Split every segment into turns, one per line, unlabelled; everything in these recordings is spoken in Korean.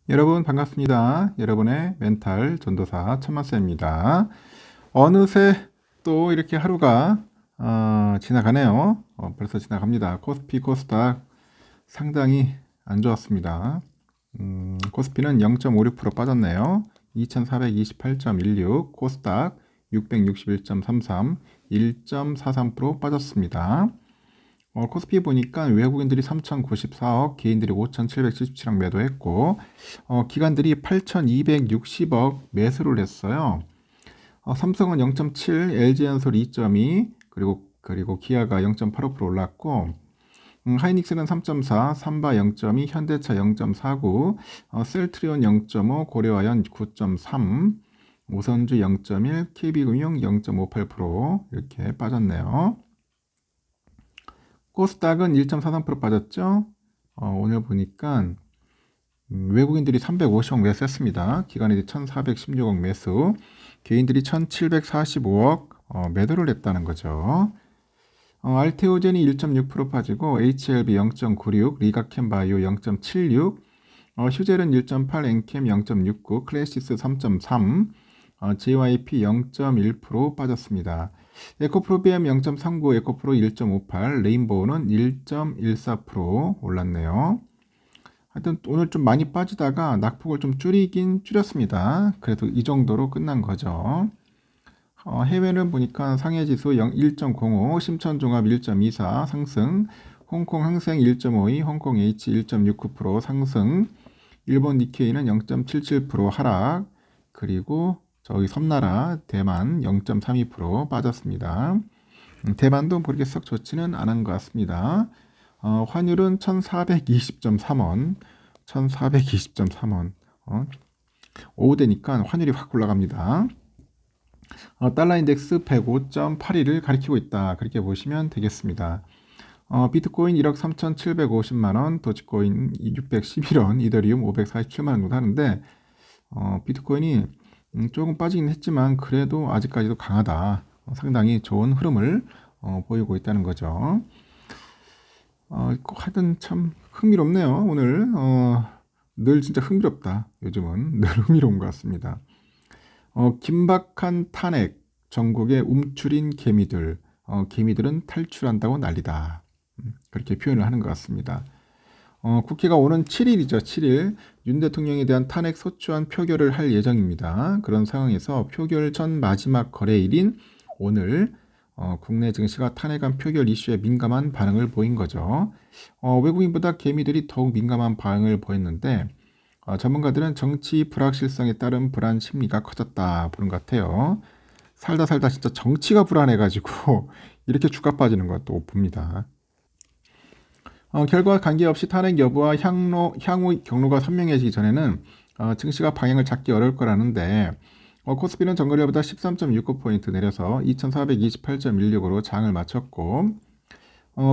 여러분 반갑습니다. 여러분의 멘탈 전도사 천만쌤입니다. 어느새 또 이렇게 하루가 지나가네요. 벌써 지나갑니다. 코스피 코스닥 상당히 안 좋았습니다. 코스피는 0.56% 빠졌네요. 2428.16, 코스닥 661.33, 1.43% 빠졌습니다. 코스피 보니까 외국인들이 3,094억, 개인들이 5,777억 매도했고, 기관들이 8,260억 매수를 했어요. 삼성은 0.7, LG엔솔 2.2, 그리고 기아가 0.85% 올랐고, 하이닉스는 3.4, 삼바 0.2, 현대차 0.49, 셀트리온 0.5, 고려아연 9.3, 오선주 0.1, KB금융 0.58% 이렇게 빠졌네요. 코스닥은 1.43% 빠졌죠. 오늘 보니까 외국인들이 350억 매수했습니다. 기관들이 1,416억 매수, 개인들이 1,745억 매도를 했다는 거죠. 알테오젠이 1.6% 빠지고 HLB 0.96, 리가캠바이오 0.76, 휴젤은 1.8, 엔캠 0.69, 클래시스 3.3, JYP 0.1% 빠졌습니다. 에코프로비엠 0.39, 에코프로 1.58, 레인보우는 1.14% 올랐네요. 하여튼 오늘 좀 많이 빠지다가 낙폭을 좀 줄였습니다. 그래도 이 정도로 끝난 거죠. 해외는 보니까 상해지수 1.05, 심천종합 1.24 상승, 홍콩 항생 1.52, 홍콩 H 1.69% 상승, 일본 니케이는 0.77% 하락, 그리고 저희 섬나라 대만 0.32% 빠졌습니다. 대만도 그렇게 썩 좋지는 않은 것 같습니다. 환율은 1420.3원, 1420.3원. 오후 되니까 환율이 확 올라갑니다. 달러 인덱스 105.82를 가리키고 있다. 그렇게 보시면 되겠습니다. 비트코인 1억 3,750만 원, 도지코인 611원, 이더리움 547만 원 정도 하는데 비트코인이 조금 빠지긴 했지만 그래도 아직까지도 강하다. 상당히 좋은 흐름을 보이고 있다는 거죠. 하여튼 참 흥미롭네요. 오늘 늘 진짜 흥미롭다. 요즘은 늘 흥미로운 것 같습니다. 긴박한 탄핵, 전국에 움츠린 개미들, 개미들은 탈출한다고 난리다. 그렇게 표현을 하는 것 같습니다. 국회가 오는 7일이죠. 7일 윤 대통령에 대한 탄핵 소추안 표결을 할 예정입니다. 그런 상황에서 표결 전 마지막 거래일인 오늘 국내 증시가 탄핵안 표결 이슈에 민감한 반응을 보인 거죠. 외국인보다 개미들이 더욱 민감한 반응을 보였는데 전문가들은 정치 불확실성에 따른 불안 심리가 커졌다 보는 것 같아요. 살다 진짜 정치가 불안해가지고 이렇게 주가 빠지는 것도 봅니다. 결과 관계없이 탄핵 여부와 향후 경로가 선명해지기 전에는 증시가 방향을 잡기 어려울 거라는데 코스피는 전거래보다 13.69포인트 내려서 2428.16으로 장을 마쳤고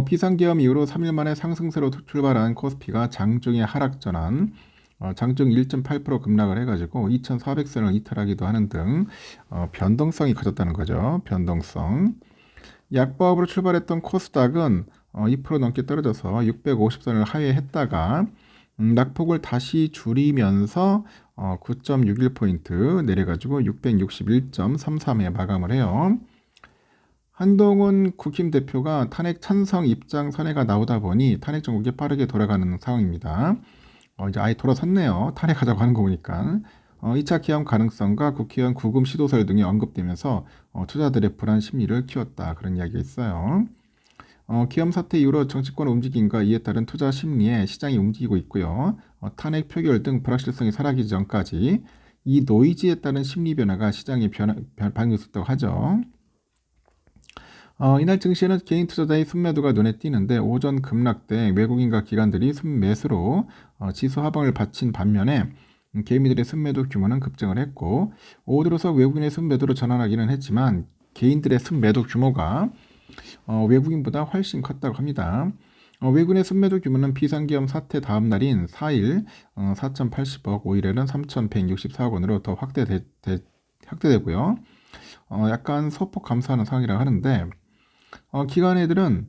비상계엄 이후로 3일 만에 상승세로 출발한 코스피가 장중에 하락 전환 장중 1.8% 급락을 해가지고 2,400선을 이탈하기도 하는 등 변동성이 커졌다는 거죠. 변동성. 약보합으로 출발했던 코스닥은 2% 넘게 떨어져서 650선을 하회했다가 낙폭을 다시 줄이면서 9.61포인트 내려가지고 661.33에 마감을 해요. 한동훈 국힘 대표가 탄핵 찬성 입장 선회가 나오다 보니 탄핵 정국이 빠르게 돌아가는 상황입니다. 이제 아예 돌아섰네요. 탄핵하자고 하는 거 보니까. 2차 기함 가능성과 국회의원 구금 시도설 등이 언급되면서 투자들의 불안 심리를 키웠다. 그런 이야기가 있어요. 기엄 사태 이후로 정치권 움직임과 이에 따른 투자 심리에 시장이 움직이고 있고요. 탄핵 표결 등 불확실성이 사라지기 전까지 이 노이즈에 따른 심리 변화가 시장에 반영이 있었다고 하죠. 이날 증시에는 개인 투자자의 순매도가 눈에 띄는데 오전 급락대 외국인과 기관들이 순매수로 지수 하방을 받친 반면에 개미들의 순매도 규모는 급증을 했고 오후 들어서 외국인의 순매도로 전환하기는 했지만 개인들의 순매도 규모가 외국인보다 훨씬 컸다고 합니다. 외국인의 순매도 규모는 비상계엄 사태 다음 날인 4일 4,080억, 5일에는 3,164억 원으로 더 확대되고요. 약간 소폭 감소하는 상황이라고 하는데 기관 애들은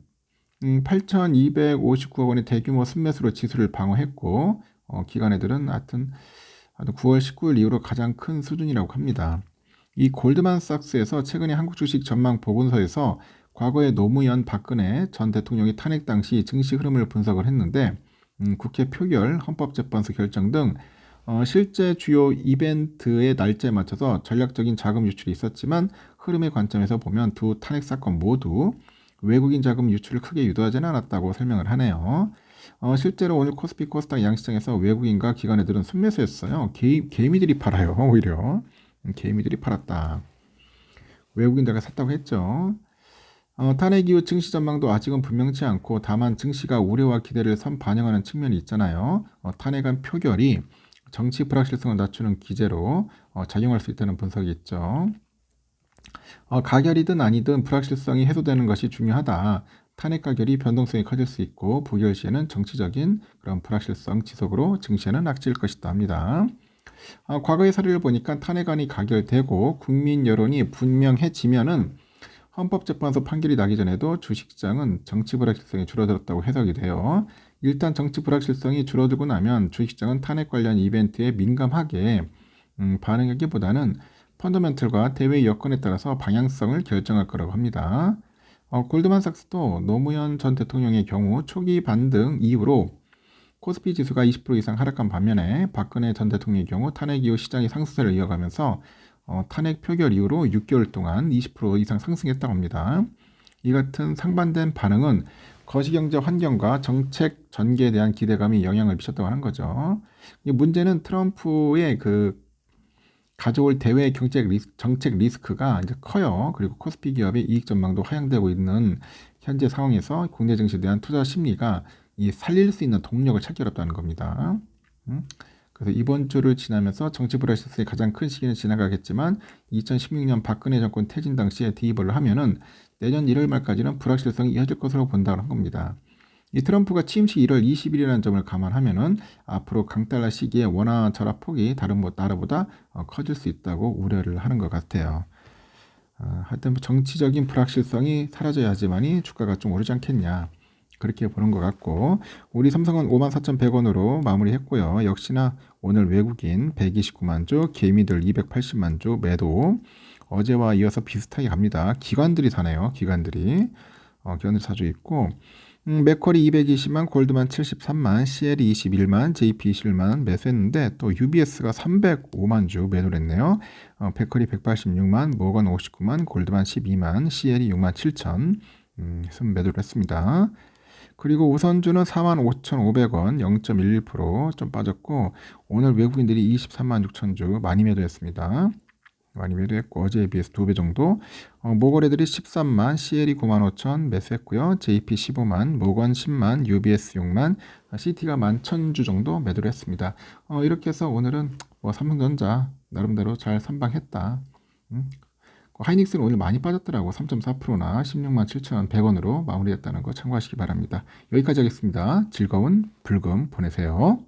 8,259억 원의 대규모 순매수로 지수를 방어했고 기관 애들은 하여튼 9월 19일 이후로 가장 큰 수준이라고 합니다. 이 골드만삭스에서 최근에 한국 주식 전망 보고서에서 과거에 노무현, 박근혜 전 대통령이 탄핵 당시 증시 흐름을 분석을 했는데 국회 표결, 헌법재판소 결정 등 실제 주요 이벤트의 날짜에 맞춰서 전략적인 자금 유출이 있었지만 흐름의 관점에서 보면 두 탄핵 사건 모두 외국인 자금 유출을 크게 유도하지는 않았다고 설명을 하네요. 실제로 오늘 코스피 코스닥 양시장에서 외국인과 기관애들은 순매수했어요. 개미들이 팔아요. 오히려 개미들이 팔았다. 외국인들가 샀다고 했죠. 탄핵 이후 증시 전망도 아직은 분명치 않고 다만 증시가 우려와 기대를 반영하는 측면이 있잖아요. 탄핵안 표결이 정치 불확실성을 낮추는 기제로 작용할 수 있다는 분석이 있죠. 가결이든 아니든 불확실성이 해소되는 것이 중요하다. 탄핵 가결이 변동성이 커질 수 있고 부결 시에는 정치적인 그런 불확실성 지속으로 증시에는 악재일 것이다 합니다. 과거의 사례를 보니까 탄핵안이 가결되고 국민 여론이 분명해지면은 헌법재판소 판결이 나기 전에도 주식시장은 정치 불확실성이 줄어들었다고 해석이 돼요. 일단 정치 불확실성이 줄어들고 나면 주식시장은 탄핵 관련 이벤트에 민감하게 반응하기보다는 펀더멘털과 대외 여건에 따라서 방향성을 결정할 거라고 합니다. 골드만삭스도 노무현 전 대통령의 경우 초기 반등 이후로 코스피 지수가 20% 이상 하락한 반면에 박근혜 전 대통령의 경우 탄핵 이후 시장이 상승세를 이어가면서 탄핵 표결 이후로 6개월 동안 20% 이상 상승했다고 합니다. 이 같은 상반된 반응은 거시경제 환경과 정책 전개에 대한 기대감이 영향을 미쳤다고 하는 거죠. 문제는 트럼프의 가져올 대외 정책 리스크가 이제 커요. 그리고 코스피 기업의 이익 전망도 하향되고 있는 현재 상황에서 국내 증시에 대한 투자 심리가 이 살릴 수 있는 동력을 찾기 어렵다는 겁니다. 그래서 이번 주를 지나면서 정치 불확실성이 가장 큰 시기는 지나가겠지만 2016년 박근혜 정권 퇴진 당시에 디이버를 하면은 내년 1월 말까지는 불확실성이 이어질 것으로 본다는 겁니다. 이 트럼프가 취임식 1월 20일이라는 점을 감안하면은 앞으로 강달러 시기에 원화 절하 폭이 다른 나라보다 커질 수 있다고 우려를 하는 것 같아요. 하여튼 정치적인 불확실성이 사라져야지만이 주가가 좀 오르지 않겠냐. 그렇게 보는 것 같고 우리 삼성은 54,100원으로 마무리했고요. 역시나 오늘 외국인 129만 주, 개미들 280만 주 매도. 어제와 이어서 비슷하게 갑니다. 기관들이 사네요. 기관들이 사주 있고 맥쿼리 220만, 골드만 73만, CL이 21만, JP 21만 매수했는데 또 UBS가 305만 주 매도를 했네요. 백쿼리 186만, 모건 59만, 골드만 12만, CL이 6만 7천 매도를 했습니다. 그리고 우선주는 45,500원 0.11%좀 빠졌고 오늘 외국인들이 23만 6천 주 많이 매도했습니다. 많이 매도했고 어제에 비해서 2배 정도. 모거래들이 13만, CL이 9만 5천 매수했고요. JP 15만, 모건 10만, UBS 6만, CT가 11,000주 정도 매도를 했습니다. 이렇게 해서 오늘은 삼성전자 나름대로 잘 선방했다. 하이닉스는 오늘 많이 빠졌더라고. 3.4%나 16만 7,100원으로 마무리했다는 거 참고하시기 바랍니다. 여기까지 하겠습니다. 즐거운 불금 보내세요.